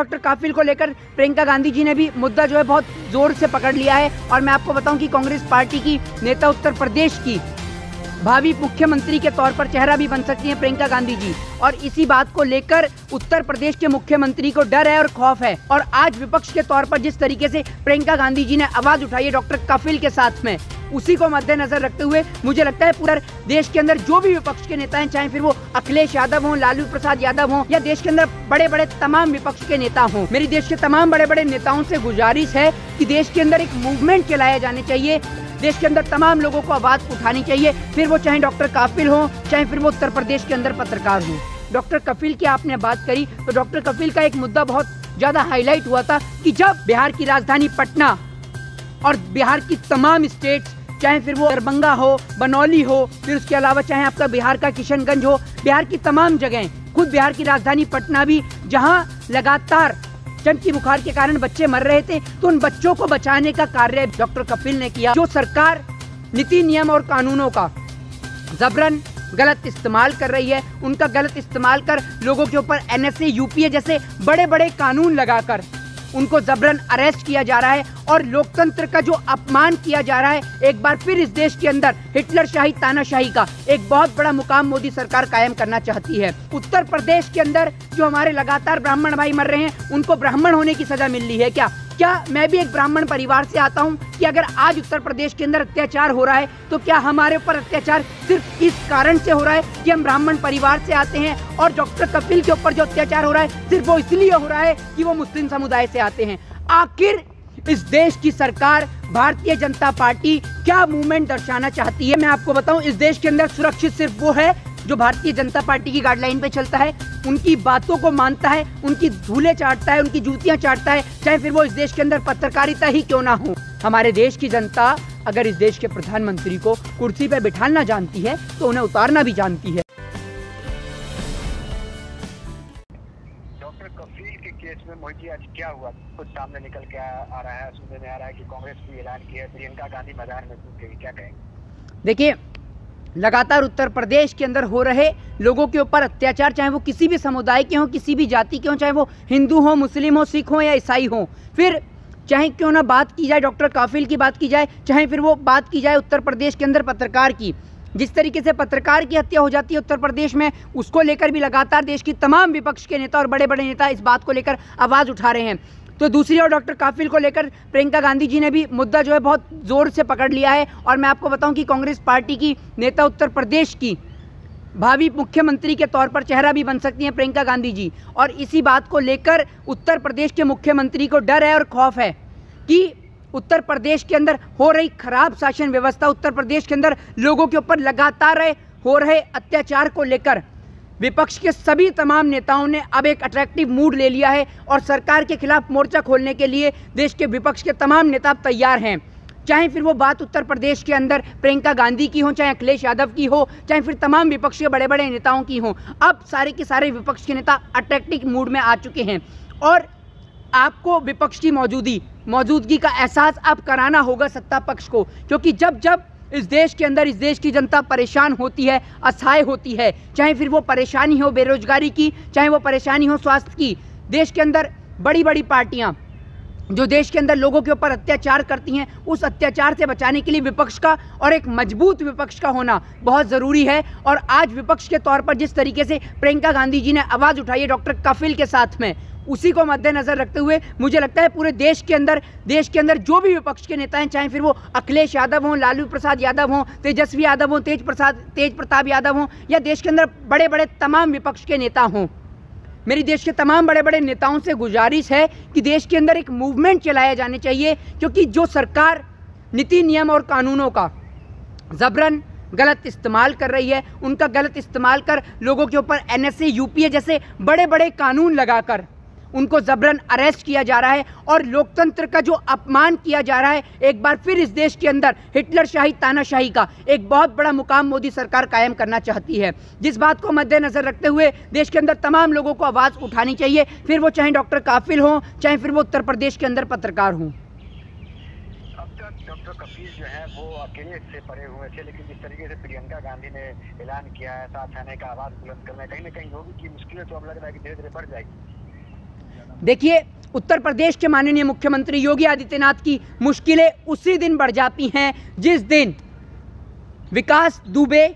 Doctor Kafeel को लेकर प्रियंका गांधी जी ने भी मुद्दा जो है बहुत जोर से पकड़ लिया है। और मैं आपको बताऊं कि कांग्रेस पार्टी की नेता उत्तर प्रदेश की भावी मुख्यमंत्री के तौर पर चेहरा भी बन सकती हैं प्रियंका गांधी जी। और इसी बात को लेकर उत्तर प्रदेश के मुख्यमंत्री को डर है और खौफ है। और आज विपक्ष के तौर पर जिस तरीके से प्रियंका गांधी जी ने आवाज उठाई है डॉक्टर काफिल के साथ में, उसी को मद्देनजर रखते हुए मुझे लगता है पूरा देश के अंदर जो भी विपक्ष के नेता हैं, चाहे फिर वो अखिलेश यादव हों, लालू प्रसाद यादव हों, या देश के अंदर बड़े बड़े तमाम विपक्ष के नेता हों, मेरी देश के तमाम बड़े बड़े नेताओं से गुजारिश है कि देश के अंदर एक मूवमेंट चलाया जाने चाहिए। देश के अंदर तमाम लोगों को आवाज उठानी चाहिए, फिर वो चाहे डॉक्टर काफिल हो, चाहे फिर वो उत्तर प्रदेश के अंदर पत्रकार हो। डॉक्टर कफील की आपने बात करी तो डॉक्टर कफील का एक मुद्दा बहुत ज्यादा हाईलाइट हुआ था कि जब बिहार की राजधानी पटना और बिहार की तमाम स्टेट्स, चाहे फिर वो दरभंगा हो, बनौली हो, फिर उसके अलावा चाहे आपका बिहार का किशनगंज हो, बिहार की तमाम जगहें, खुद बिहार की राजधानी पटना भी, जहां लगातार चमकी बुखार के कारण बच्चे मर रहे थे, तो उन बच्चों को बचाने का कार्य डॉक्टर कफील ने किया। जो सरकार नीति नियम और कानूनों का जबरन गलत इस्तेमाल कर रही है, उनका गलत इस्तेमाल कर लोगों के ऊपर NSA, UPA जैसे बड़े बड़े कानून लगाकर उनको जबरन अरेस्ट किया जा रहा है और लोकतंत्र का जो अपमान किया जा रहा है, एक बार फिर इस देश के अंदर हिटलरशाही, तानाशाही का एक बहुत बड़ा मुकाम मोदी सरकार कायम करना चाहती है। उत्तर प्रदेश के अंदर जो हमारे लगातार ब्राह्मण भाई मर रहे हैं, उनको ब्राह्मण होने की सजा मिल रही है क्या मैं भी एक ब्राह्मण परिवार से आता हूं कि अगर आज उत्तर प्रदेश के अंदर अत्याचार हो रहा है तो क्या हमारे ऊपर अत्याचार सिर्फ इस कारण से हो रहा है कि हम ब्राह्मण परिवार से आते हैं, और डॉक्टर कफील के ऊपर जो अत्याचार हो रहा है सिर्फ वो इसलिए हो रहा है कि वो मुस्लिम समुदाय से आते हैं? आखिर इस देश की सरकार भारतीय जनता पार्टी क्या मूवमेंट दर्शाना चाहती है? मैं आपको बताऊं, इस देश के अंदर सुरक्षित सिर्फ वो है जो भारतीय जनता पार्टी की गाइडलाइन पे चलता है, उनकी बातों को मानता है, उनकी धूले चाटता है, उनकी जूतियां चाटता है, चाहे फिर वो इस देश के अंदर पत्रकारिता ही क्यों ना हो। हमारे देश की जनता अगर इस देश के प्रधानमंत्री को कुर्सी पे बिठाना जानती है तो उन्हें उतारना भी जानती है। डॉक्टर कफील के केस में मोहित जी आज क्या हुआ? कुछ सामने निकल के आ रहा है, सुनने में आ रहा है कि कांग्रेस भी ऐलान किया है, प्रियंका गांधी मैदान में कूदेंगी, क्या कहेंगे? देखिए, लगातार उत्तर प्रदेश के अंदर हो रहे लोगों के ऊपर अत्याचार, चाहे वो किसी भी समुदाय के हों, किसी भी जाति के हों, चाहे वो हिंदू हो, मुस्लिम हो, सिख हो या ईसाई हो, फिर चाहे क्यों ना बात की जाए डॉक्टर काफिल की बात की जाए, चाहे फिर वो बात की जाए उत्तर प्रदेश के अंदर पत्रकार की, जिस तरीके से पत्रकार की हत्या हो जाती है उत्तर प्रदेश में, उसको लेकर भी लगातार देश की तमाम विपक्ष के नेता और बड़े बड़े नेता इस बात को लेकर आवाज़ उठा रहे हैं। तो दूसरी ओर डॉक्टर काफिल को लेकर प्रियंका गांधी जी ने भी मुद्दा जो है बहुत जोर से पकड़ लिया है। और मैं आपको बताऊं कि कांग्रेस पार्टी की नेता उत्तर प्रदेश की भावी मुख्यमंत्री के तौर पर चेहरा भी बन सकती हैं प्रियंका गांधी जी। और इसी बात को लेकर उत्तर प्रदेश के मुख्यमंत्री को डर है और खौफ है कि उत्तर प्रदेश के अंदर हो रही खराब शासन व्यवस्था, उत्तर प्रदेश के अंदर लोगों के ऊपर लगातार हो रहे अत्याचार को लेकर विपक्ष के सभी तमाम नेताओं ने अब एक अट्रैक्टिव मूड ले लिया है और सरकार के खिलाफ मोर्चा खोलने के लिए देश के विपक्ष के तमाम नेता तैयार हैं। चाहे फिर वो बात उत्तर प्रदेश के अंदर प्रियंका गांधी की हो, चाहे अखिलेश यादव की हो, चाहे फिर तमाम विपक्ष के बड़े बड़े नेताओं की हो, अब सारे के सारे विपक्ष के नेता अट्रैक्टिव मूड में आ चुके हैं। और आपको विपक्ष की मौजूदगी का एहसास अब कराना होगा सत्ता पक्ष को, क्योंकि जब जब इस देश के अंदर इस देश की जनता परेशान होती है, असहाय होती है, चाहे फिर वो परेशानी हो बेरोजगारी की, चाहे वो परेशानी हो स्वास्थ्य की, देश के अंदर बड़ी बड़ी पार्टियां जो देश के अंदर लोगों के ऊपर अत्याचार करती हैं, उस अत्याचार से बचाने के लिए विपक्ष का और एक मजबूत विपक्ष का होना बहुत ज़रूरी है। और आज विपक्ष के तौर पर जिस तरीके से प्रियंका गांधी जी ने आवाज़ उठाई है डॉक्टर कफील के साथ में, उसी को मद्देनजर रखते हुए मुझे लगता है पूरे देश के अंदर जो भी विपक्ष के नेता हैं, चाहे फिर वो अखिलेश यादव हों, लालू प्रसाद यादव हों, तेजस्वी यादव हों, तेज प्रताप यादव हों, या देश के अंदर बड़े बड़े तमाम विपक्ष के नेता हों, मेरी देश के तमाम बड़े बड़े नेताओं से गुजारिश है कि देश के अंदर एक मूवमेंट चलाया जाने चाहिए, क्योंकि जो सरकार नीति नियम और कानूनों का जबरन गलत इस्तेमाल कर रही है, उनका गलत इस्तेमाल कर लोगों के ऊपर NSA, UPA जैसे बड़े बड़े कानून लगाकर उनको जबरन अरेस्ट किया जा रहा है और लोकतंत्र का जो अपमान किया जा रहा है, एक बार फिर इस देश के अंदर हिटलरशाही, तानाशाही का एक बहुत बड़ा मुकाम मोदी सरकार कायम करना चाहती है। जिस बात को मद्देनजर रखते हुए देश के अंदर तमाम लोगों को आवाज़ उठानी चाहिए, फिर वो चाहे डॉक्टर काफिल हो, चाहे फिर वो उत्तर प्रदेश के अंदर पत्रकार हों। डॉक्टर कफील जो है वो अकेले से पड़े हुए थे, लेकिन जिस तरीके से प्रियंका गांधी ने ऐलान किया है साथ आने का, आवाज़ बुलंद करना, कहीं ना कहीं लोगों की मुश्किलें तो अब लग रहा है कि धीरे धीरे बढ़ जाएगी। देखिए, उत्तर प्रदेश के माननीय मुख्यमंत्री योगी आदित्यनाथ की मुश्किलें उसी दिन बढ़ जाती हैं जिस दिन विकास दुबे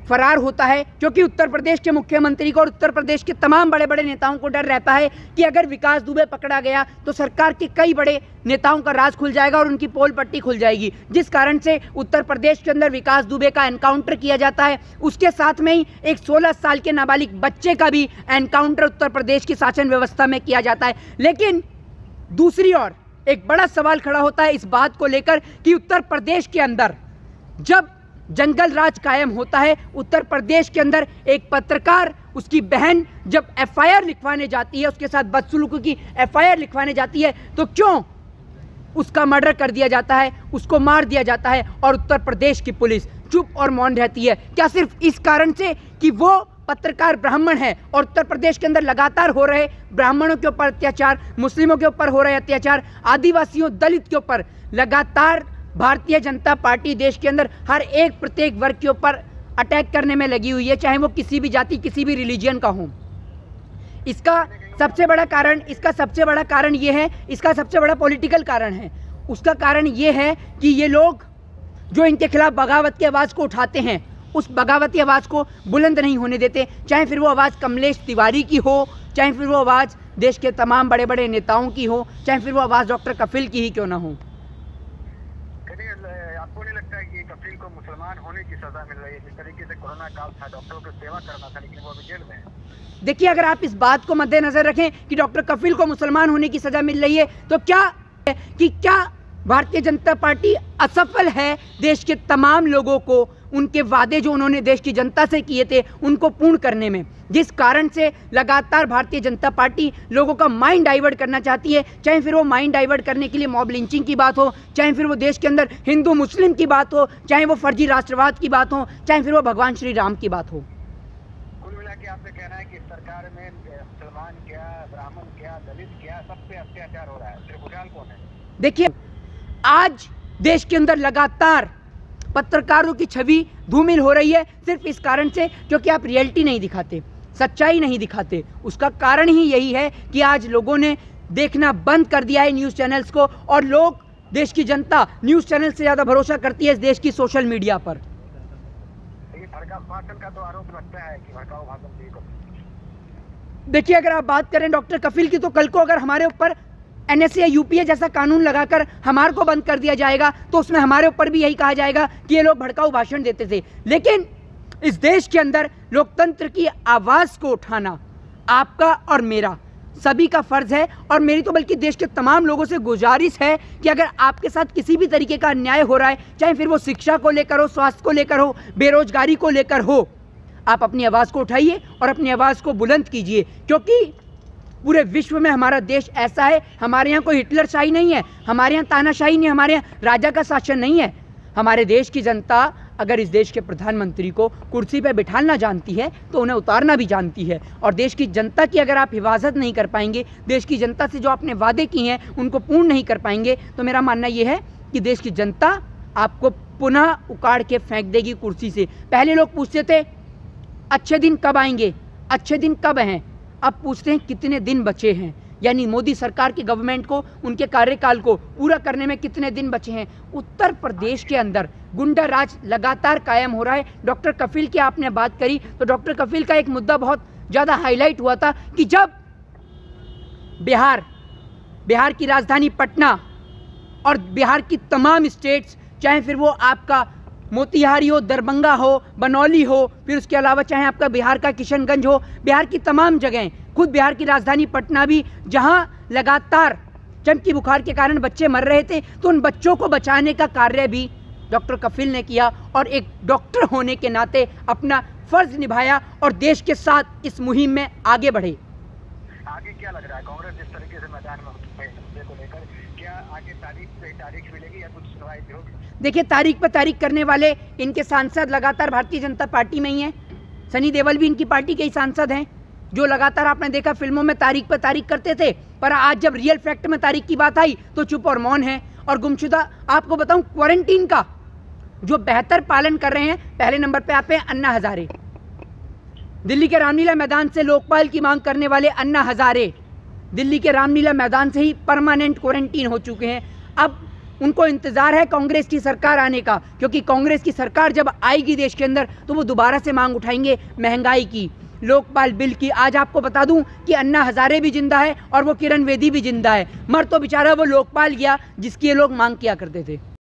फरार होता है, क्योंकि उत्तर प्रदेश के मुख्यमंत्री को और उत्तर प्रदेश के तमाम बड़े बड़े नेताओं को डर रहता है कि अगर विकास दुबे पकड़ा गया तो सरकार के कई बड़े नेताओं का राज खुल जाएगा और उनकी पोल पट्टी खुल जाएगी, जिस कारण से उत्तर प्रदेश के अंदर विकास दुबे का एनकाउंटर किया जाता है। उसके साथ में ही एक 16 साल के नाबालिग बच्चे का भी एनकाउंटर उत्तर प्रदेश की शासन व्यवस्था में किया जाता है। लेकिन दूसरी ओर एक बड़ा सवाल खड़ा होता है इस बात को लेकर कि उत्तर प्रदेश के अंदर जब जंगल राज कायम होता है, उत्तर प्रदेश के अंदर एक पत्रकार, उसकी बहन जब एफआईआर लिखवाने जाती है, उसके साथ बदसलूकी की एफआईआर लिखवाने जाती है, तो क्यों उसका मर्डर कर दिया जाता है, उसको मार दिया जाता है और उत्तर प्रदेश की पुलिस चुप और मौन रहती है? क्या सिर्फ इस कारण से कि वो पत्रकार ब्राह्मण है और उत्तर प्रदेश के अंदर लगातार हो रहे ब्राह्मणों के ऊपर अत्याचार, मुस्लिमों के ऊपर हो रहे अत्याचार, आदिवासियों, दलित के ऊपर लगातार भारतीय जनता पार्टी देश के अंदर हर एक प्रत्येक वर्ग के ऊपर अटैक करने में लगी हुई है, चाहे वो किसी भी जाति, किसी भी रिलीजन का हो? इसका सबसे बड़ा कारण ये है, इसका सबसे बड़ा पॉलिटिकल कारण है। उसका कारण ये है कि ये लोग जो इनके खिलाफ बगावत की आवाज़ को उठाते हैं, उस बगावती आवाज़ को बुलंद नहीं होने देते, चाहे फिर वो आवाज़ कमलेश तिवारी की हो, चाहे फिर वो आवाज़ देश के तमाम बड़े बड़े नेताओं की हो, चाहे फिर वो आवाज़ डॉक्टर कफिल की ही क्यों ना हो। आपको नहीं लगता है कि कफिल को मुसलमान होने की सजा मिल रही है? जिस तरीके से कोरोना काल था, डॉक्टरों की सेवा करना था, लेकिन वो अभी जेल में है। देखिए, अगर आप इस बात को मद्देनजर रखें कि डॉक्टर कफिल को मुसलमान होने की सजा मिल रही है, तो क्या भारतीय जनता पार्टी असफल है देश के तमाम लोगों को उनके वादे जो उन्होंने देश की जनता से किए थे उनको पूर्ण करने में, जिस कारण से लगातार भारतीय जनता पार्टी लोगों का माइंड डाइवर्ट करना चाहती है, चाहे फिर वो माइंड डाइवर्ट करने के लिए मॉब लिंचिंग की बात हो, चाहे फिर वो देश के अंदर हिंदू मुस्लिम की बात हो, चाहे वो फर्जी राष्ट्रवाद की बात हो, चाहे फिर वो भगवान श्री राम की बात हो। कुल मिला के आपसे कहना है कि सरकार में मुसलमान क्या, ब्राह्मण क्या, दलित क्या, सब पे अत्याचार हो रहा है, सिर्फ खुशहाल कौन है? देखिए, आज देश के अंदर लगातार पत्रकारों की छवि धूमिल हो रही है, सिर्फ इस कारण से क्योंकि आप रियलिटी नहीं दिखाते, सच्चाई नहीं दिखाते। उसका कारण ही यही है कि आज लोगों ने देखना बंद कर दिया है न्यूज़ चैनल्स को, और लोग, देश की जनता न्यूज़ चैनल से ज़्यादा भरोसा करती है इस देश की सोशल मीडिया पर। भड़काऊ भाषण का तो आरोप लगता है कि भड़काऊ भाषण भी। देखिए, अगर आप बात करें डॉक्टर कफिल की, तो कल को अगर हमारे ऊपर NSA या UPA जैसा कानून लगाकर हमारे को बंद कर दिया जाएगा तो उसमें हमारे ऊपर भी यही कहा जाएगा कि ये लोग भड़काऊ भाषण देते थे। लेकिन इस देश के अंदर लोकतंत्र की आवाज़ को उठाना आपका और मेरा सभी का फर्ज है, और मेरी तो बल्कि देश के तमाम लोगों से गुजारिश है कि अगर आपके साथ किसी भी तरीके का अन्याय हो रहा है, चाहे फिर वो शिक्षा को लेकर हो, स्वास्थ्य को लेकर हो, बेरोजगारी को लेकर हो, आप अपनी आवाज़ को उठाइए और अपनी आवाज़ को बुलंद कीजिए, क्योंकि पूरे विश्व में हमारा देश ऐसा है, हमारे यहाँ कोई हिटलर शाही नहीं है, हमारे यहाँ तानाशाही नहीं, हमारे यहाँ राजा का शासन नहीं है। हमारे देश की जनता अगर इस देश के प्रधानमंत्री को कुर्सी पर बिठाना जानती है तो उन्हें उतारना भी जानती है, और देश की जनता की अगर आप हिफाजत नहीं कर पाएंगे, देश की जनता से जो आपने वादे किए हैं उनको पूर्ण नहीं कर पाएंगे, तो मेरा मानना ये है कि देश की जनता आपको पुनः उखाड़ के फेंक देगी कुर्सी से। पहले लोग पूछते थे अच्छे दिन कब आएंगे, अच्छे दिन कब हैं, अब पूछते हैं कितने दिन बचे हैं, यानी मोदी सरकार की गवर्नमेंट को, उनके कार्यकाल को पूरा करने में कितने दिन बचे हैं। उत्तर प्रदेश के अंदर गुंडा राज लगातार कायम हो रहा है। डॉक्टर कफिल की आपने बात करी, तो डॉक्टर कफिल का एक मुद्दा बहुत ज़्यादा हाईलाइट हुआ था कि जब बिहार की राजधानी पटना और बिहार की तमाम स्टेट्स, चाहे फिर वो आपका मोतिहारी हो, दरभंगा हो, बनौली हो, फिर उसके अलावा चाहे आपका बिहार का किशनगंज हो, बिहार की तमाम जगहें, खुद बिहार की राजधानी पटना भी, जहां लगातार चमकी बुखार के कारण बच्चे मर रहे थे, तो उन बच्चों को बचाने का कार्य भी डॉक्टर कफिल ने किया और एक डॉक्टर होने के नाते अपना फर्ज निभाया और देश के साथ इस मुहिम में आगे बढ़े। आगे क्या लग रहा है, कांग्रेस जिस तरीके से मैदान में मुद्दे को लेकर, क्या आगे तारीख मिलेगी या कुछ सुनवाई होगी? देखिए, तारीख पर तारीख करने वाले इनके सांसद लगातार भारतीय जनता पार्टी में ही हैं। सनी देओल भी इनकी पार्टी के ही सांसद हैं, जो लगातार आपने देखा फिल्मों में तारीख पर तारीख करते थे, पर आज जब रियल फैक्ट में तारीख की बात आई तो चुप और मौन है। और गुमशुदा, आपको बताऊं, क्वारंटीन का जो बेहतर पालन कर रहे हैं, पहले नंबर पे आप हैं अन्ना हजारे। दिल्ली के रामलीला मैदान से लोकपाल की मांग करने वाले अन्ना हजारे दिल्ली के रामलीला मैदान से ही परमानेंट क्वारंटीन हो चुके हैं। अब उनको इंतज़ार है कांग्रेस की सरकार आने का, क्योंकि कांग्रेस की सरकार जब आएगी देश के अंदर तो वो दोबारा से मांग उठाएंगे महंगाई की, लोकपाल बिल की। आज आपको बता दूं कि अन्ना हजारे भी जिंदा है और वो किरण बेदी भी जिंदा है। मर तो बेचारा वो लोकपाल गया जिसकी ये लोग मांग किया करते थे।